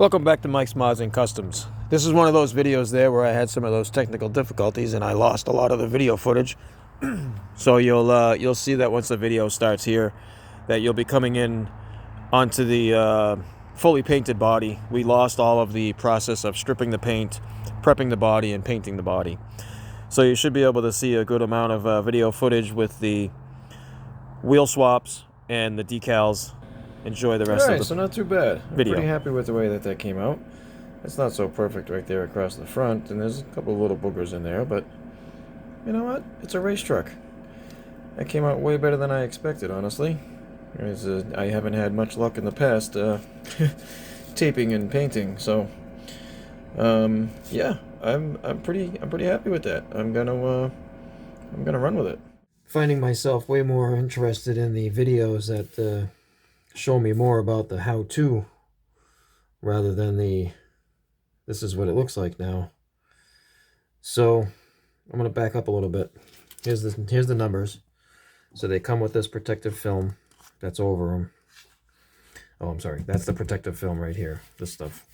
Welcome back to Mike's Mods and Customs. This is one of those videos there where I had some of those technical difficulties and I lost a lot of the video footage. So you'll see that once the video starts here, that you'll be coming in onto the fully painted body. We lost all of the process of stripping the paint, prepping the body, and painting the body. So you should be able to see a good amount of video footage with the wheel swaps and the decals. Enjoy the rest of the so not too bad. video. I'm pretty happy with the way that came out. It's not so perfect right there across the front, and there's a couple of little boogers in there, but you know what? It's a race truck. That came out way better than I expected, honestly. I haven't had much luck in the past taping and painting, so yeah, I'm pretty happy with that. I'm gonna run with it. Finding myself way more interested in the videos that show me more about the how-to rather than this is what it looks like now. So I'm going to back up a little bit. Here's the numbers. So they come with this protective film that's over them. Oh, I'm sorry. That's the protective film right here. This stuff.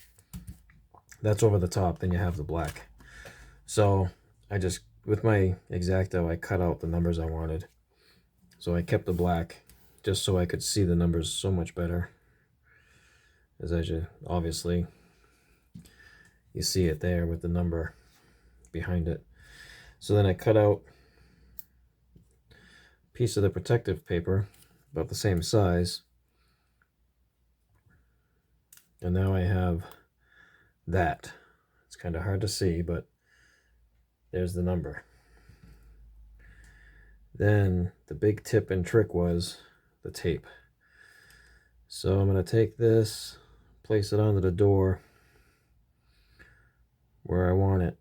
That's over the top. Then you have the black. So I just, with my X-Acto, I cut out the numbers I wanted. So I kept the black, just so I could see the numbers so much better. As you obviously, you see it there with the number behind it. So then I cut out a piece of the protective paper, about the same size. And now I have that. It's kind of hard to see, but there's the number. Then the big tip and trick was the tape. So I'm going to take this, place it onto the door where I want it.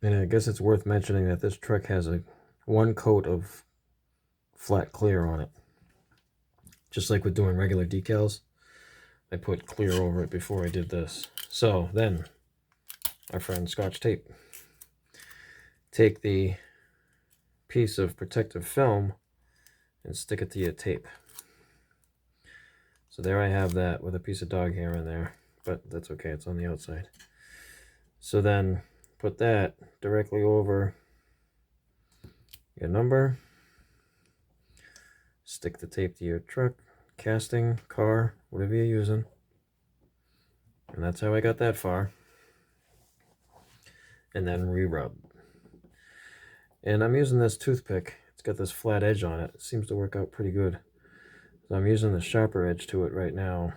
And I guess it's worth mentioning that this truck has one coat of flat clear on it. Just like with doing regular decals, I put clear over it before I did this. So then, our friend Scotch tape. Take the piece of protective film and stick it to your tape. So there I have that with a piece of dog hair in there, but that's okay, it's on the outside. So then put that directly over your number, stick the tape to your truck, casting, car, whatever you're using. And that's how I got that far. And then re-rub. And I'm using this toothpick. It's got this flat edge on it. It seems to work out pretty good. So I'm using the sharper edge to it right now.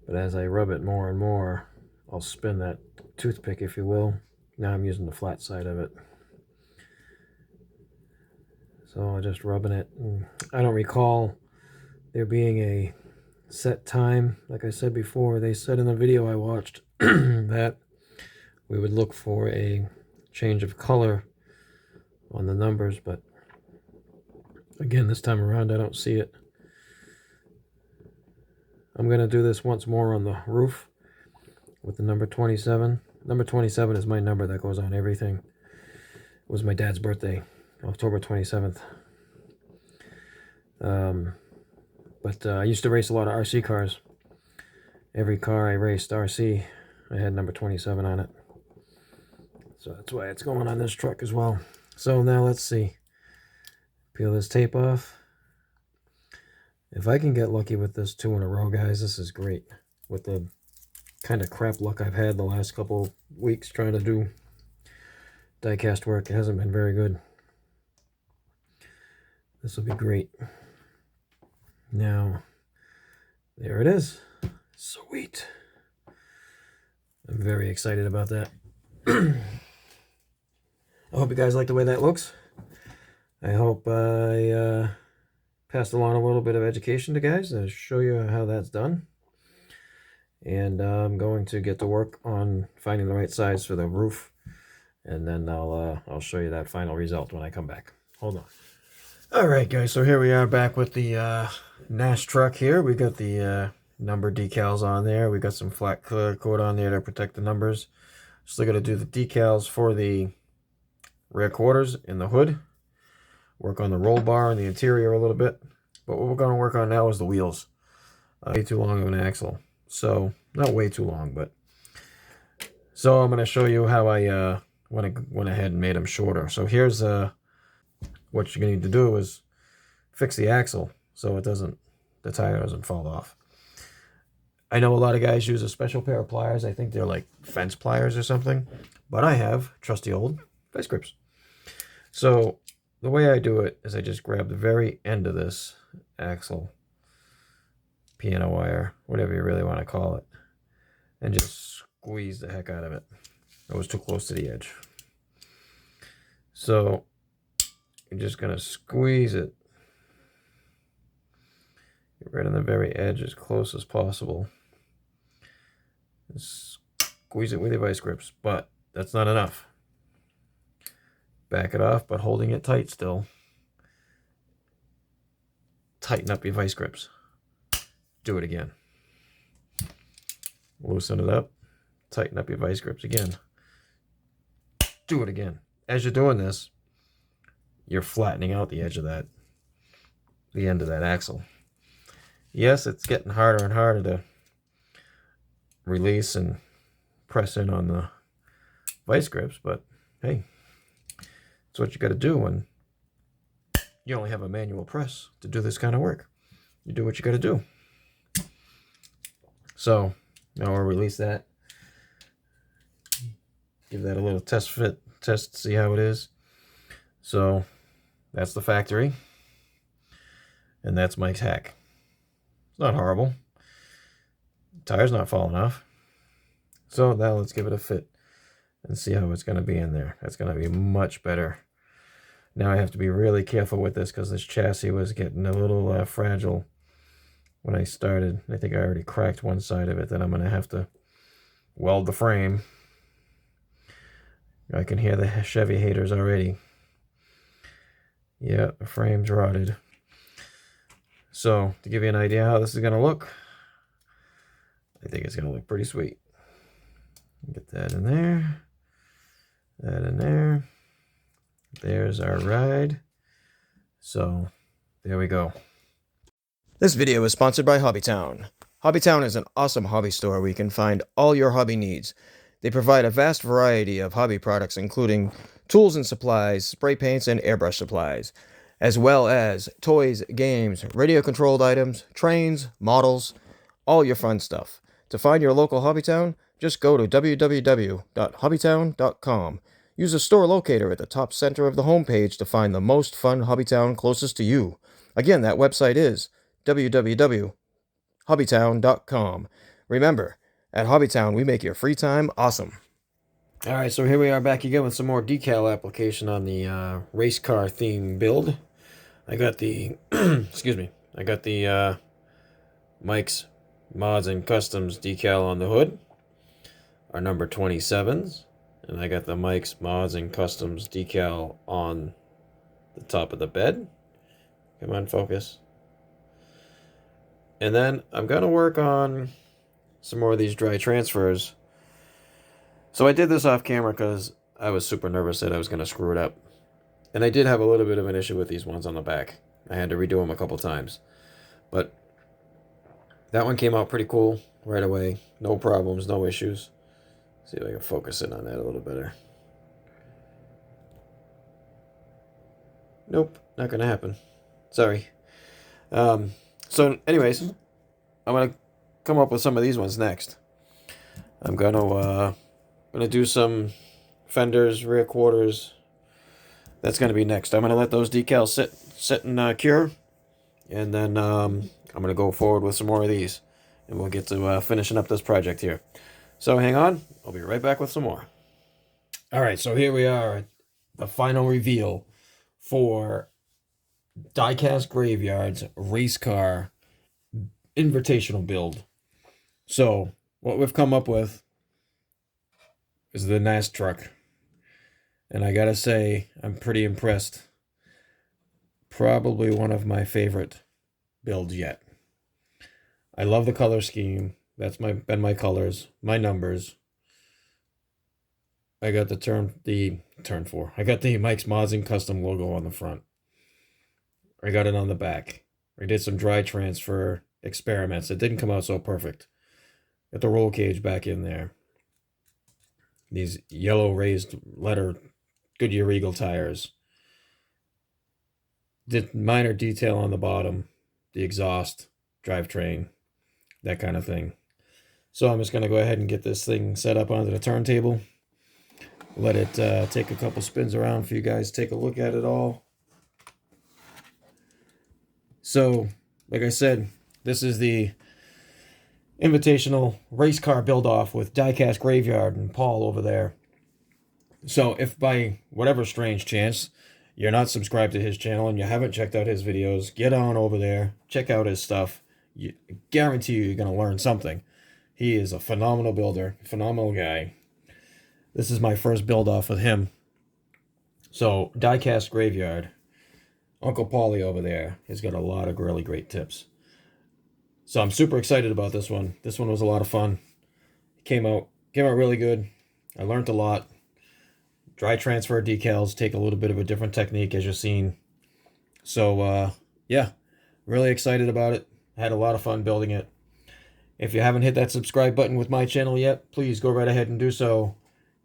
But as I rub it more and more, I'll spin that toothpick, if you will. Now I'm using the flat side of it. So I'm just rubbing it. I don't recall there being a set time. Like I said before, they said in the video I watched that we would look for a change of color on the numbers, but again, this time around I don't see it. I'm going to do this once more on the roof with the number 27. Number 27 is my number that goes on everything. It was my dad's birthday, October 27th. But I used to race a lot of RC cars. Every car I raced RC, I had number 27 on it. So that's why it's going on this truck as well. So now let's see. Peel this tape off. If I can get lucky with this 2 in a row, guys, this is great. With the kind of crap luck I've had the last couple weeks trying to do diecast work, it hasn't been very good. This will be great. Now, there it is. Sweet. I'm very excited about that. I hope you guys like the way that looks. I hope I passed along a little bit of education to guys to show you how that's done. And I'm going to get to work on finding the right size for the roof. And then I'll show you that final result when I come back. Hold on. Alright guys, so here we are back with the Nash truck here. We got the number decals on there. We got some flat clear coat on there to protect the numbers. Still got to do the decals for the rear quarters in the hood. Work on the roll bar and the interior a little bit. But what we're going to work on now is the wheels. Way too long of an axle. So, not way too long, but... So I'm going to show you how I went ahead and made them shorter. So here's what you're going to need to do is fix the axle so the tire doesn't fall off. I know a lot of guys use a special pair of pliers. I think they're like fence pliers or something. But I have trusty old vice grips. So the way I do it is I just grab the very end of this axle, piano wire, whatever you really want to call it, and just squeeze the heck out of it. I was too close to the edge. So you're just going to squeeze it. Get right on the very edge as close as possible. And squeeze it with your vice grips, but that's not enough. Back it off, but holding it tight still. Tighten up your vice grips. Do it again. Loosen it up. Tighten up your vice grips again. Do it again. As you're doing this, you're flattening out the edge of the end of that axle. Yes, it's getting harder and harder to release and press in on the vice grips, but hey, it's what you got to do when you only have a manual press to do this kind of work. You do what you got to do. So now I'll release that. Give that a little test, see how it is. So that's the factory, and that's Mike's hack. It's not horrible. Tire's not falling off. So now let's give it a fit and see how it's going to be in there. That's going to be much better. Now I have to be really careful with this because this chassis was getting a little fragile when I started. I think I already cracked one side of it. Then I'm going to have to weld the frame. I can hear the Chevy haters already. Yeah, the frame's rotted. So, to give you an idea how this is going to look, I think it's going to look pretty sweet. Get that in there. That in there. There's our ride. So, there we go. This video is sponsored by Hobbytown. Hobbytown is an awesome hobby store where you can find all your hobby needs. They provide a vast variety of hobby products, including tools and supplies, spray paints, and airbrush supplies, as well as toys, games, radio-controlled items, trains, models, all your fun stuff. To find your local Hobbytown, just go to www.hobbytown.com. Use the store locator at the top center of the homepage to find the most fun Hobbytown closest to you. Again, that website is www.hobbytown.com. Remember, at Hobbytown, we make your free time awesome. All right, so here we are back again with some more decal application on the race car theme build. I got the, excuse me, I got the Mike's Mods and Customs decal on the hood, our number 27s, and I got the Mike's Mods and Customs decal on the top of the bed. Come on, focus. And then I'm going to work on some more of these dry transfers. So I did this off camera because I was super nervous that I was going to screw it up. And I did have a little bit of an issue with these ones on the back. I had to redo them a couple times. But that one came out pretty cool right away. No problems, no issues. See if I can focus in on that a little better. Nope, not going to happen. Sorry. So anyways, I'm going to come up with some of these ones next. I'm going to do some fenders, rear quarters. That's going to be next. I'm going to let those decals sit and cure. And then I'm going to go forward with some more of these. And we'll get to finishing up this project here. So hang on. I'll be right back with some more. All right, so here we are at the final reveal for Diecast Graveyard's race car invitational build. So what we've come up with is the NAS truck. And I gotta say, I'm pretty impressed. Probably one of my favorite builds yet. I love the color scheme. That's been my colors, my numbers. I got the turn 4. I got the Mike's Mods and Custom logo on the front. I got it on the back. I did some dry transfer experiments. It didn't come out so perfect. Got the roll cage back in there. These yellow raised letter Goodyear Eagle tires. Did minor detail on the bottom, the exhaust, drivetrain, that kind of thing. So I'm just going to go ahead and get this thing set up onto the turntable. Let it take a couple spins around for you guys to take a look at it all. So, like I said, this is the Invitational race car build-off with Diecast Graveyard and Paul over there. So if by whatever strange chance you're not subscribed to his channel and you haven't checked out his videos, get on over there, check out his stuff. I guarantee you're going to learn something. He is a phenomenal builder, phenomenal guy. This is my first build-off with him. So, Diecast Graveyard. Uncle Paulie over there has got a lot of really great tips. So I'm super excited about this one. This one was a lot of fun. It came out really good. I learned a lot. Dry transfer decals take a little bit of a different technique, as you've seen. So, yeah, really excited about it. Had a lot of fun building it. If you haven't hit that subscribe button with my channel yet, please go right ahead and do so.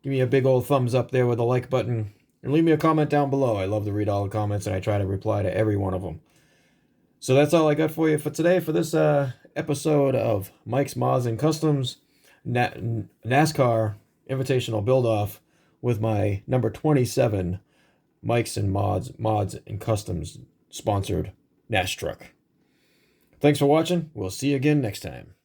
Give me a big old thumbs up there with the like button. And leave me a comment down below. I love to read all the comments, and I try to reply to every one of them. So that's all I got for you for today for this episode of Mike's Mods and Customs NASCAR Invitational Build-Off with my number 27 Mike's and Mods and Customs sponsored NAS truck. Thanks for watching. We'll see you again next time.